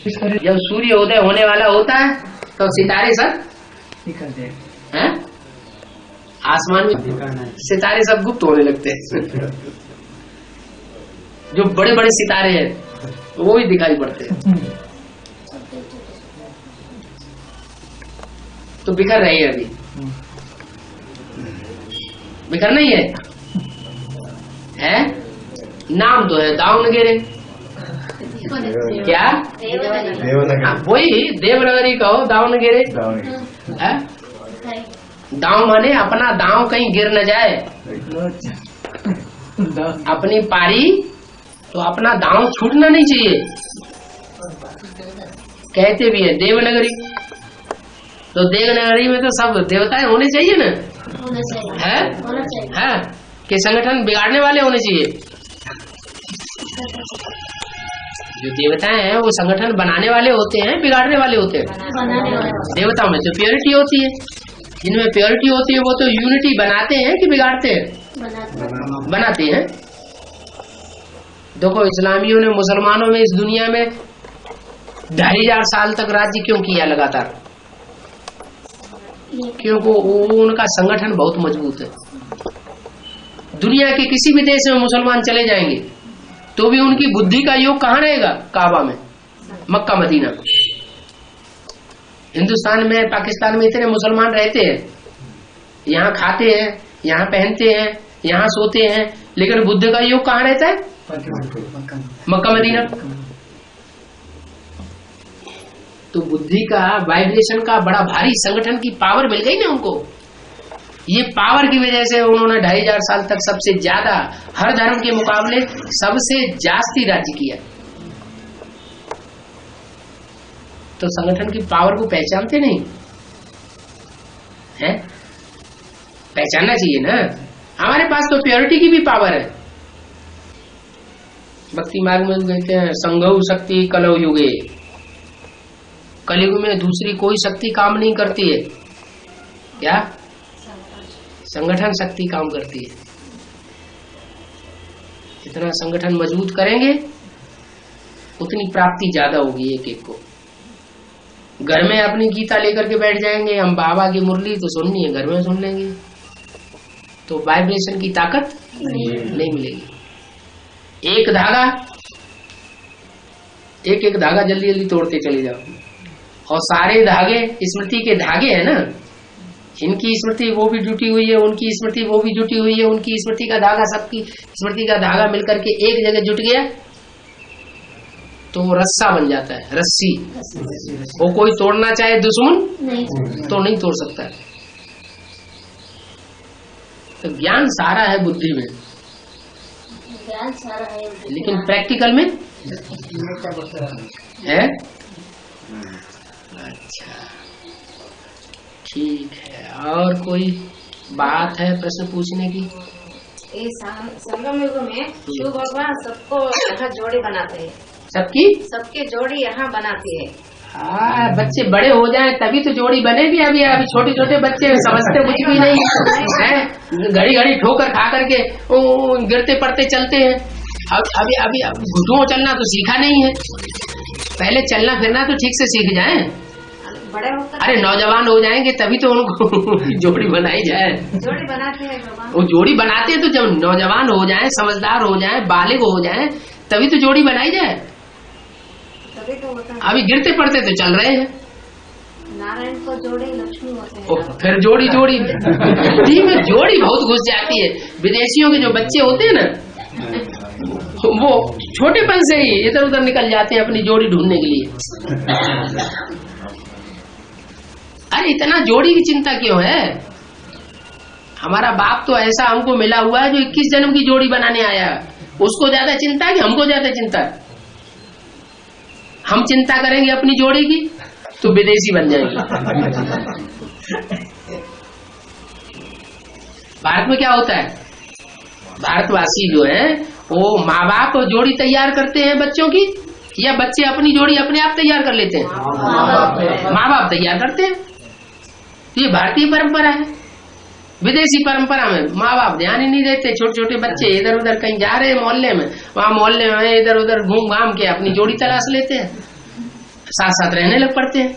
जब सूर्य उदय होने वाला होता है तो सितारे सब निकलते हैं, आसमान में सितारे सब गुप्त होने लगते हैं। जो बड़े बड़े सितारे हैं वो भी दिखाई पड़ते हैं। तो बिखर रही है अभी, बिखर नहीं है? नाम तो है दावनगेरे, क्या वही देवनगरी कहो, दावनगेरे। दाव माने अपना दाव कहीं गिर न जाए, अपनी पारी तो अपना दाव छूटना नहीं चाहिए। कहते भी है देवनगरी, तो देवनगरी में तो सब देवताएं होने चाहिए ना, है कि संगठन बिगाड़ने वाले होने चाहिए। जो देवताएं हैं वो संगठन बनाने वाले होते हैं, बिगाड़ने वाले होते हैं। देवताओं में तो प्योरिटी होती है, जिनमें प्योरिटी होती है वो तो यूनिटी बनाते हैं कि बिगाड़ते हैं? बनाते हैं। देखो इस्लामियों ने मुसलमानों में इस दुनिया में 2500 साल तक राज्य क्यों किया लगातार? क्योंकि उनका संगठन बहुत मजबूत है। दुनिया के किसी भी देश में मुसलमान चले जाएंगे तो भी उनकी बुद्धि का योग कहाँ रहेगा? काबा में, मक्का मदीना। हिंदुस्तान में, पाकिस्तान में इतने मुसलमान रहते हैं, यहाँ खाते हैं, यहाँ पहनते हैं, यहाँ सोते हैं, लेकिन बुद्धि का योग कहाँ रहता है? मक्का मदीना। तो बुद्धि का, वाइब्रेशन का बड़ा भारी संगठन की पावर मिल गई ना उनको। ये पावर की वजह से उन्होंने 2500 साल तक सबसे ज्यादा, हर धर्म के मुकाबले सबसे जास्ती राज्य किया। तो संगठन की पावर को पहचानते नहीं है? पहचानना चाहिए ना। हमारे पास तो प्योरिटी की भी पावर है। भक्ति मार्ग में कहते हैं संघौ शक्ति कलौ युगे, कलयुग में दूसरी कोई शक्ति काम नहीं करती है। क्या? संगठन शक्ति काम करती है। जितना संगठन मजबूत करेंगे उतनी प्राप्ति ज्यादा होगी एक एक को। घर में अपनी गीता लेकर के बैठ जाएंगे, हम बाबा की मुरली तो सुननी है, घर में सुन लेंगे, तो वाइब्रेशन की ताकत नहीं मिलेगी। एक धागा, एक एक धागा जल्दी जल्दी तोड़ते चले जाओ, और सारे धागे स्मृति के धागे है ना, इनकी स्मृति वो भी जुटी हुई है, उनकी स्मृति वो भी जुटी हुई है, उनकी स्मृति का धागा, सबकी स्मृति का धागा मिलकर के एक जगह जुट गया तो वो रस्सा बन जाता है, रस्सी। वो कोई तोड़ना चाहे दुश्मन तो नहीं तोड़ सकता है। तो ज्ञान सारा है बुद्धि में, ज्ञान सारा है, लेकिन प्रैक्टिकल में है। अच्छा ठीक है, और कोई बात है प्रश्न पूछने की? संगम युग में शिव भगवान सबको यहाँ जोड़ी बनाते हैं, सबके जोड़ी यहाँ बनाती है। हाँ, बच्चे बड़े हो जाएं तभी तो जोड़ी बनेगी। अभी अभी छोटे छोटे बच्चे समझते कुछ भी नहीं है, घड़ी घड़ी ठोकर खा करके गिरते पड़ते चलते हैं। अभी अभी घुटुओं चलना तो सीखा नहीं है, पहले चलना फिरना तो ठीक से सीख जाएं। बड़े होकर अरे नौजवान हो जाएंगे तभी तो उनको जोड़ी बनाई जाए। जोड़ी बनाते हैं भगवान, वो जोड़ी बनाते हैं तो जब नौजवान हो जाए, समझदार हो जाए, बालिग हो जाए, तभी तो जोड़ी बनाई जाए। तभी तो होता है। अभी गिरते पड़ते तो चल रहे हैं। नारायण को जोड़ी लक्ष्मी होते हैं। फिर जोड़ी जोड़ी बुद्धि में जोड़ी बहुत घुस जाती है। विदेशियों के जो बच्चे होते हैं ना, वो छोटेपन से ही इधर उधर निकल जाते हैं अपनी जोड़ी ढूंढने के लिए। अरे इतना जोड़ी की चिंता क्यों है? हमारा बाप तो ऐसा हमको मिला हुआ है जो 21 जन्म की जोड़ी बनाने आया है। उसको ज्यादा चिंता है कि हमको ज्यादा चिंता है? हम चिंता करेंगे अपनी जोड़ी की तो विदेशी बन जाएंगे। भारत में क्या होता है, भारतवासी जो है वो माँ बाप जोड़ी तैयार करते हैं बच्चों की, या बच्चे अपनी जोड़ी अपने आप तैयार कर लेते हैं? माँ बाप तैयार करते हैं। ये भारतीय परंपरा है। विदेशी परंपरा में माँ बाप ध्यान ही नहीं देते। छोटे छोटे बच्चे इधर उधर कहीं जा रहे हैं मोहल्ले में, वहां मोहल्ले में इधर उधर घूम घाम के अपनी जोड़ी तलाश लेते हैं। साथ साथ रहने लग पड़ते हैं।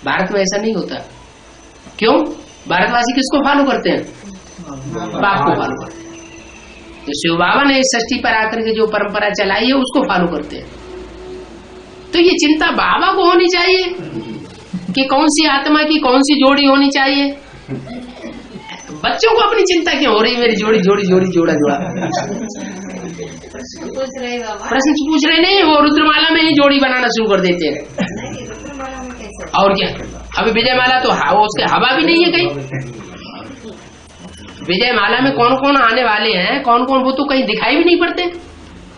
भारत में ऐसा नहीं होता। क्यों? भारतवासी किसको फॉलो करते हैं? बाप को फॉलो करते हैं। तो शिव बाबा ने इस षष्ठी पर आकर के जो परंपरा चलाई है उसको फॉलो करते हैं। तो ये चिंता बाबा को होनी चाहिए कि कौन सी आत्मा की कौन सी जोड़ी होनी चाहिए। बच्चों को अपनी चिंता क्यों हो रही, मेरी जोड़ी जोड़ी जोड़ी जोड़ा जोड़ा प्रश्न पूछ रहे नहीं, वो रुद्रमाला में ही जोड़ी बनाना शुरू कर देते हैं। और क्या, अभी विजयमाला तो वो उसके हवा भी नहीं है कहीं। विजयमाला में कौन कौन आने वाले हैं, कौन कौन, वो तो कहीं दिखाई भी नहीं पड़ते,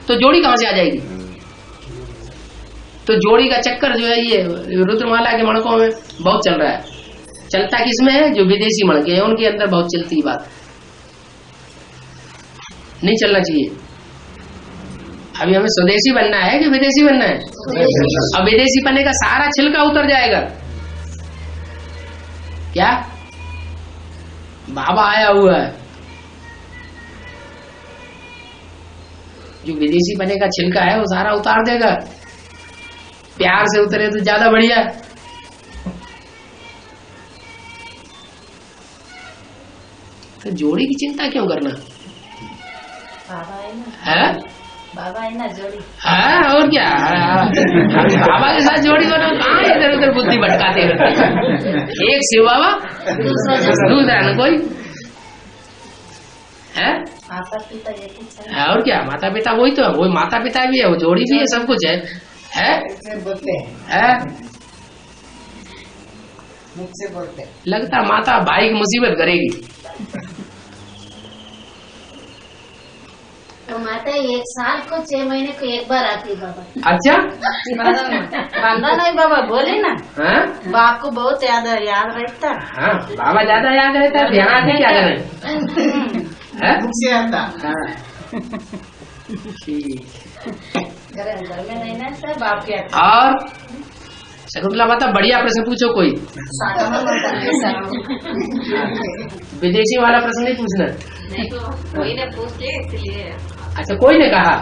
तो जोड़ी कहां से आ जाएगी। तो जोड़ी का चक्कर जो है ये रुद्रमाला के मणकों में बहुत चल रहा है। चलता किसमें है? जो विदेशी मणके हैं उनके अंदर बहुत चलती है बात। नहीं चलना चाहिए। अभी हमें स्वदेशी बनना है कि विदेशी बनना है? अब विदेशी बनने का सारा छिलका उतर जाएगा। क्या बाबा आया हुआ है, जो विदेशी बने का छिलका है वो सारा उतार देगा। प्यार से उतरे तो ज्यादा बढ़िया। तो जोड़ी की चिंता क्यों करना है? बाबा है ना जोड़ी। हाँ, और क्या, बाबा के साथ जोड़ी बना, कहाँ इधर उधर बुद्धि भटकाते करते। एक शिव बाबा, दूसरा न कोई है। माता पिता ये और क्या, माता पिता वही तो है, वही माता पिता भी है, वो जोड़ी भी है, सब कुछ है। बोलते है? मुझसे बोलते लगता माता भाई की मुसीबत करेगी। तो माता 1 साल को 6 महीने को एक बार आती है बाबा। अच्छा, बांधा नहीं बाबा बोले ना। हाँ बाप को बहुत याद रहता। हाँ, बाबा ज्यादा याद रहता है, ध्यान से क्या करें। मुझसे आता। हाँ ठीक। घर में नहीं ना सर, बाप के और शकुंतला माता बढ़िया प्रश्न पूछो कोई। विदेशी वाला प्रश्न नहीं पूछना। नहीं तो कोई ने पूछ लिया इसलिए। अच्छा, कोई ने कहा।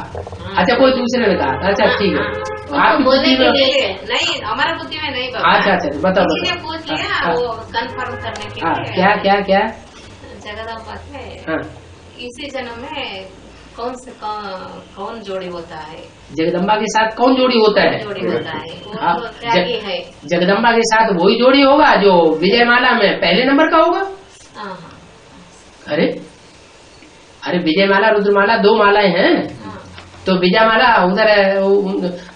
अच्छा, कोई दूसरे ने कहा। अच्छा ठीक है, आपकी बुद्धि में नहीं, हमारा बुद्धि में नहीं बाबा। अच्छा अच्छा, बताओ किसी ने पूछ लिया वो कंफर्म करने के लिए। क्या क्या क्या? जगदम्बा से हाँ, इसी जन्म में कौन जोड़ी होता है? जगदम्बा के साथ कौन जोड़ी होता है? जोड़ी होता है वो हाँ, तो त्यागी है। जगदम्बा के साथ वही जोड़ी होगा जो विजयमाला में पहले नंबर का होगा। हाँ। अरे अरे, विजयमाला रुद्रमाला 2 मालाएं हैं। हाँ। तो विजयमाला उधर है,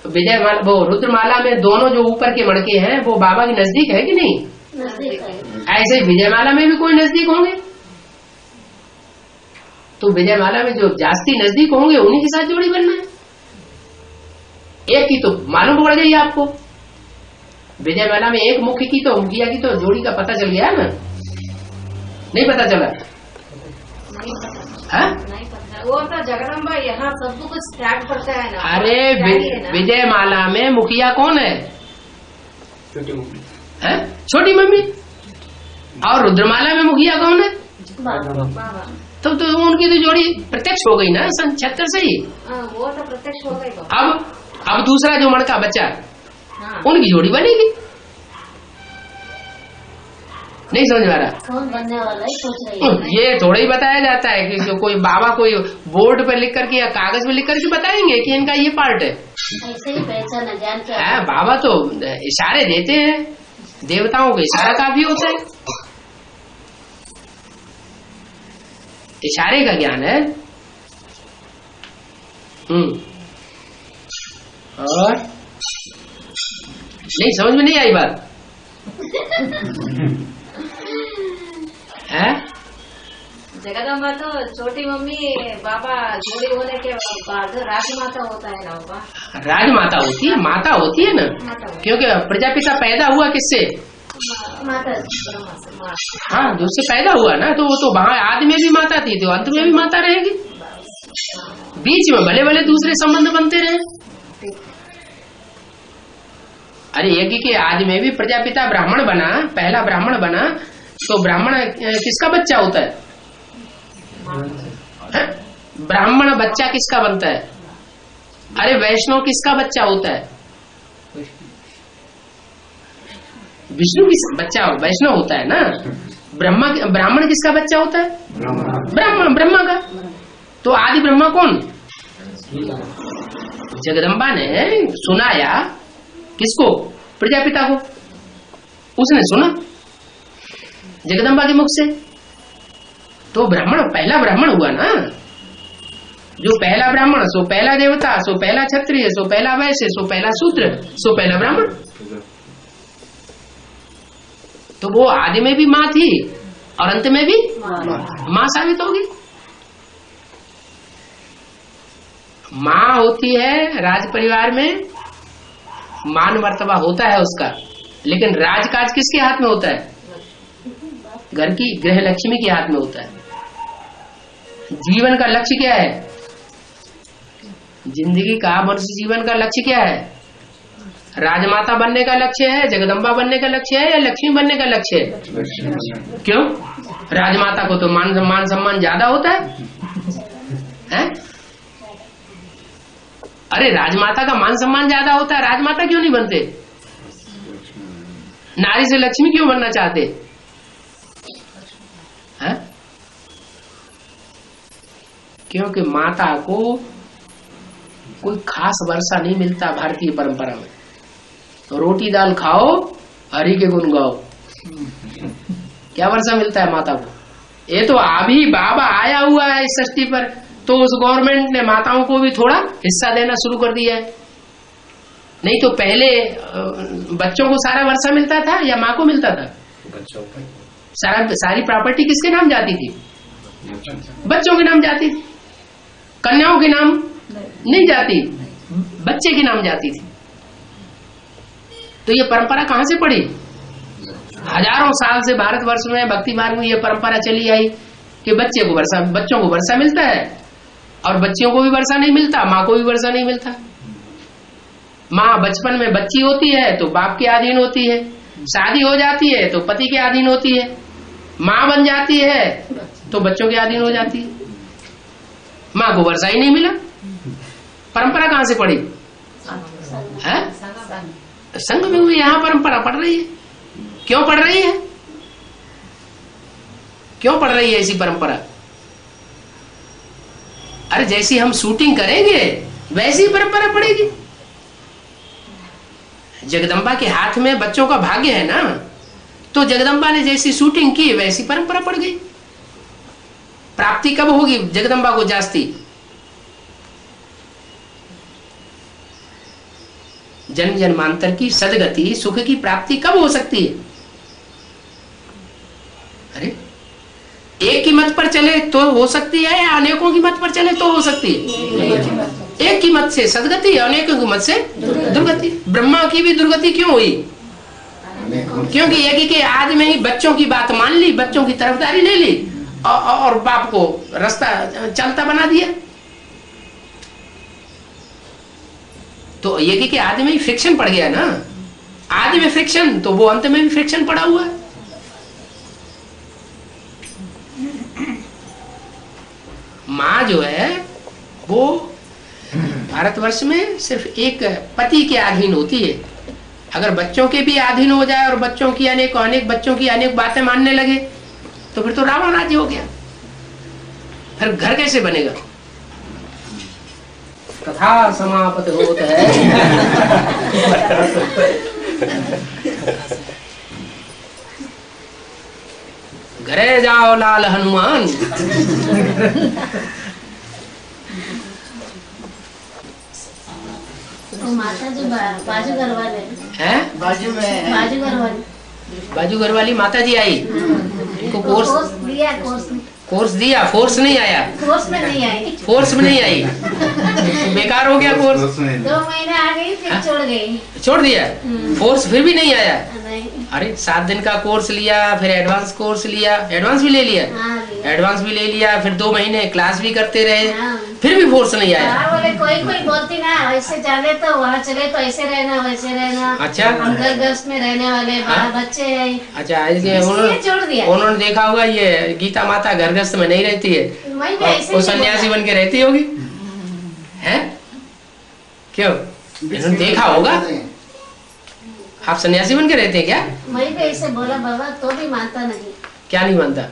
विजयमाला वो रुद्रमाला में दोनों जो ऊपर के मणके हैं वो बाबा के नजदीक है कि नहीं? नजदीक है। ऐसे ही विजयमाला में भी कोई नजदीक होंगे। तो विजयमाला में जो जास्ती नजदीक होंगे उन्हीं के साथ जोड़ी बनना है। एक की तो मालूम पड़ गई आपको, विजयमाला में एक मुख्य की तो मुखिया की तो जोड़ी का पता चल गया है ना? नहीं पता चला? नहीं पता। वो तो जगदम्बा यहाँ सब कुछ त्याग पड़ता है ना। अरे विजयमाला में मुखिया कौन है? छोटी मम्मी। और रुद्रमाला में मुखिया कौन है? बाबा। तो उनकी तो जोड़ी प्रत्यक्ष हो गई ना सन 76 से ही। वो तो प्रत्यक्ष हो गई। अब दूसरा जो मणका बच्चा, हाँ। उनकी जोड़ी बनेगी। नहीं समझ में आ रहा? कौन बनने वाला है सोच रही है। ये थोड़ा ही बताया जाता है कि कोई बाबा कोई बोर्ड पर लिख करके या कागज में लिख करके बताएंगे कि इनका ये पार्ट है। ऐसे ही पहचान जान के। बाबा तो इशारे देते हैं, देवताओं का इशारा काफी होता है। इशारे का ज्ञान है। और नहीं समझ में नहीं आई बात है? जगदम्बा तो छोटी मम्मी बाबा जोड़ी होने के बाद राजमाता होता है ना बाबा। राजमाता होती है, माता होती है ना, क्योंकि प्रजापिता पैदा हुआ किससे? माता। हाँ, जो उससे पैदा हुआ ना, तो वो तो वहां आदि में भी माता थी, तो अंत में भी माता रहेगी। बीच में भले भले दूसरे संबंध बनते रहे। अरे यज्ञ के आदि में भी प्रजापिता ब्राह्मण बना, पहला ब्राह्मण बना, तो ब्राह्मण किसका बच्चा होता है? ब्राह्मण बच्चा किसका बनता है? अरे वैष्णव किसका बच्चा होता है? विष्णु की बच्चा वैष्णव होता है ना। ब्राह्मण किसका बच्चा होता है? ब्रह्मा का। तो आदि ब्रह्मा कौन? जगदम्बा ने सुनाया किसको? प्रजापिता को। उसने सुना जगदम्बा के मुख से, तो ब्राह्मण पहला ब्राह्मण हुआ ना। जो पहला ब्राह्मण सो पहला देवता, सो पहला क्षत्रिय, सो पहला वैश्य, सो पहला शूद्र, सो पहला ब्राह्मण। तो वो आदि में भी माँ थी और अंत में भी माँ साबित होगी। माँ होती है राज परिवार में, मान मर्तबा होता है उसका, लेकिन राजकाज किसके हाथ में होता है? घर की गृह लक्ष्मी के हाथ में होता है। जीवन का लक्ष्य क्या है? जिंदगी का मनुष्य जीवन का लक्ष्य क्या है? राजमाता बनने का लक्ष्य है, जगदम्बा बनने का लक्ष्य है, या लक्ष्मी बनने का लक्ष्य है? क्यों? राजमाता को तो मान सम्मान ज्यादा होता है? अरे राजमाता का मान सम्मान ज्यादा होता है, राजमाता क्यों नहीं बनते? नारी से लक्ष्मी क्यों बनना चाहते हैं? क्योंकि माता को कोई खास वर्षा नहीं मिलता भारतीय परंपरा में। तो रोटी दाल खाओ, हरि के गुण गाओ, क्या वर्षा मिलता है माता को? ये तो अभी बाबा आया हुआ है इस सृष्टि पर, तो उस गवर्नमेंट ने माताओं को भी थोड़ा हिस्सा देना शुरू कर दिया है। नहीं तो पहले बच्चों को सारा वर्षा मिलता था या माँ को मिलता था? सारी प्रॉपर्टी किसके नाम जाती थी? बच्चों के नाम जाती थी। कन्याओं के नाम नहीं जाती, बच्चे के नाम जाती थी। तो ये परंपरा कहां से पड़ी? हजारों साल से भारतवर्ष में भक्ति मार्ग में ये परंपरा चली आई कि बच्चों को वर्षा मिलता है और बच्चियों को भी वर्षा नहीं मिलता, माँ को भी वर्षा नहीं मिलता। माँ बचपन में बच्ची होती है तो बाप के अधीन होती है, शादी हो जाती है तो पति के अधीन होती है, माँ बन जाती है तो बच्चों के अधीन हो जाती है। माँ को वर्षा ही नहीं मिला। परंपरा कहां से पड़ी? संघ में हुई यहाँ परंपरा पड़ रही है। क्यों पड़ रही है? क्यों पड़ रही है ऐसी परंपरा? अरे जैसी हम शूटिंग करेंगे वैसी परंपरा पड़ेगी। जगदम्बा के हाथ में बच्चों का भाग्य है ना, तो जगदम्बा ने जैसी शूटिंग की वैसी परंपरा पड़ गई। प्राप्ति कब होगी जगदम्बा को जास्ती? जन्म जन्मांतर की सदगति सुख की प्राप्ति कब हो सकती है? अरे एक की मत पर चले तो हो सकती है, या अनेकों की मत पर चले तो हो सकती है? एक की मत से सदगति, अनेकों की मत से दुर्गति। ब्रह्मा की भी दुर्गति क्यों हुई? क्योंकि एक ही के आदि में ही बच्चों की बात मान ली, बच्चों की तरफदारी ले ली और बाप को रास्ता चलता बना दिया। तो एक ही के आदि में ही फ्रिक्शन पड़ गया ना। आदि में फ्रिक्शन तो वो अंत में भी फ्रिक्शन पड़ा हुआ है। माँ जो है वो भारतवर्ष में सिर्फ एक पति के अधीन होती है। अगर बच्चों के भी अधीन हो जाए और बच्चों की अनेक बच्चों की अनेक बातें मानने लगे तो फिर तो रावण राज्य हो गया। फिर घर कैसे बनेगा? कथा समाप्त होत है। घरे जाओ लाल हनुमान। तो माता जी बाजू घर वाले हैं? बाजू में बाजू घर वाली माता जी आई। इनको कोर्स दिया, कोर्स दिया, फोर्स नहीं आया। कोर्स में नहीं आई, फोर्स में नहीं आई, बेकार हो गया कोर्स। 2 महीने आ गई फिर छोड़ गई, छोड़ दिया। फोर्स फिर भी नहीं आया। नहीं। अरे 7 दिन का कोर्स लिया, फिर एडवांस कोर्स लिया, एडवांस भी ले लिया, एडवांस भी ले लिया, फिर 2 महीने क्लास भी करते रहे, फिर भी फोर्स नहीं आया। बोले कोई बोलती ना ऐसे जाने तो वहाँ चले तो ऐसे रहना वैसे रहना। अच्छा, हम घर गृहस्थ में रहने वाले बच्चे हैं। अच्छा, छोड़ दिया। उन्होंने देखा होगा ये गीता माता घर गृहस्थ में नहीं रहती है, वो सन्यासी बन के रहती होगी, है? क्यों? इन्होंने देखा होगा। आप सन्यासी बन के रहते हैं क्या? मैं भी ऐसे बोला बाबा तो भी मानता नहीं। क्या नहीं मानता?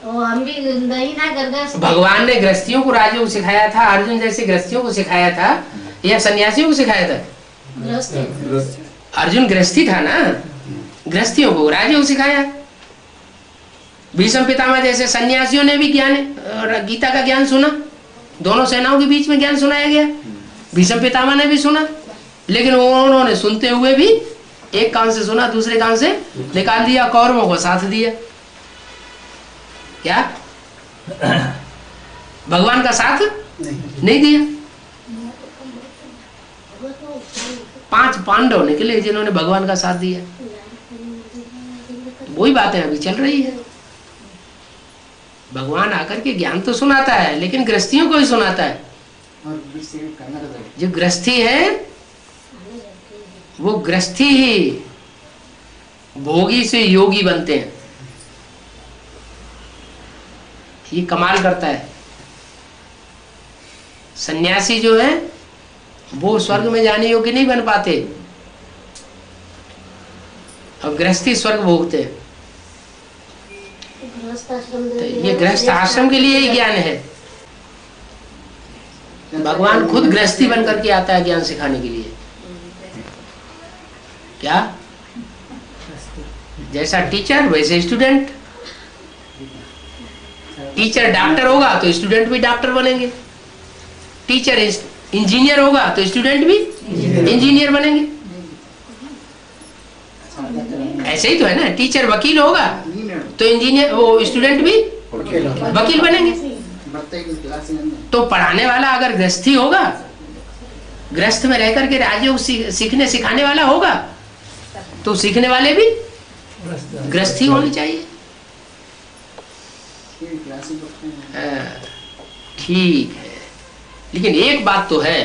वो हम भी नहीं ना गृहस्थ। भगवान ने गृहस्थियों को राजयोग सिखाया था, अर्जुन जैसे गृहस्थियों को सिखाया था या सन्यासियों को सिखाया था? अर्जुन गृहस्थी था ना, गृहस्थियों को राजयोग सिखाया। भीष्म पितामह जैसे सन्यासियों ने भी ज्ञान, गीता का ज्ञान सुना, दोनों सेनाओं के बीच में ज्ञान सुनाया गया, भीष्म पितामह ने भी सुना, लेकिन उन्होंने सुनते हुए भी एक कान से सुना दूसरे कान से निकाल दिया, कौरवों को साथ दिया। क्या भगवान का साथ नहीं दिया? 5 पांडव निकले जिन्होंने भगवान का साथ दिया। वही बातें अभी चल रही है। भगवान आकर के ज्ञान तो सुनाता है, लेकिन गृहस्थियों को ही सुनाता है। जो गृहस्थी है वो गृहस्थी ही भोगी से योगी बनते हैं। ये कमाल करता है। सन्यासी जो है वो स्वर्ग में जाने योग्य नहीं बन पाते, और गृहस्थी स्वर्ग भोगते हैं। तो ये गृहस्थ आश्रम के लिए ही ज्ञान है। भगवान खुद गृहस्थी बन करके आता है ज्ञान सिखाने के लिए। क्या जैसा टीचर वैसे स्टूडेंट। टीचर डॉक्टर होगा तो स्टूडेंट भी डॉक्टर बनेंगे, टीचर इंजीनियर होगा तो स्टूडेंट भी इंजीनियर बनेंगे। ऐसे ही तो है ना, टीचर वकील होगा तो इंजीनियर वो स्टूडेंट भी वकील बनेंगे। तो पढ़ाने वाला अगर गृहस्थी होगा, गृहस्थ में रहकर के राजयोग सीखने सिखाने वाला होगा, तो सीखने वाले भी गृहस्थी होनी चाहिए। ठीक है, लेकिन एक बात तो है,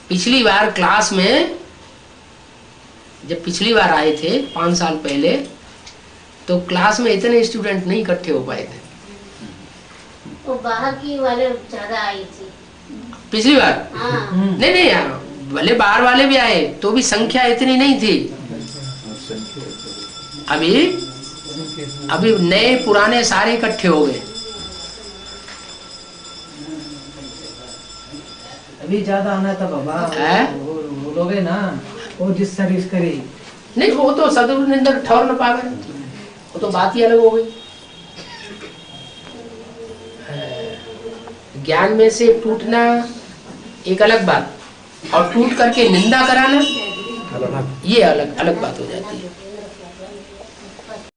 पिछली बार क्लास में जब पिछली बार आए थे 5 साल पहले, तो क्लास में इतने स्टूडेंट नहीं इकट्ठे हो पाए थे। वो बाहर की वाले ज्यादा आई थी पिछली बार। हाँ। नहीं यार, भले बाहर वाले भी आए तो भी संख्या इतनी नहीं थी। अभी नए पुराने सारे इकट्ठे हो गए। अभी ज्यादा आना था बाबा, वो लोग है ना, वो जिस सर्विस करी नहीं, वो तो सदगुरु निंदक ठौर न पावे, वो तो बात ही अलग हो गई। ज्ञान में से टूटना एक अलग बात, और टूट करके निंदा कराना ये अलग अलग बात हो जाती है।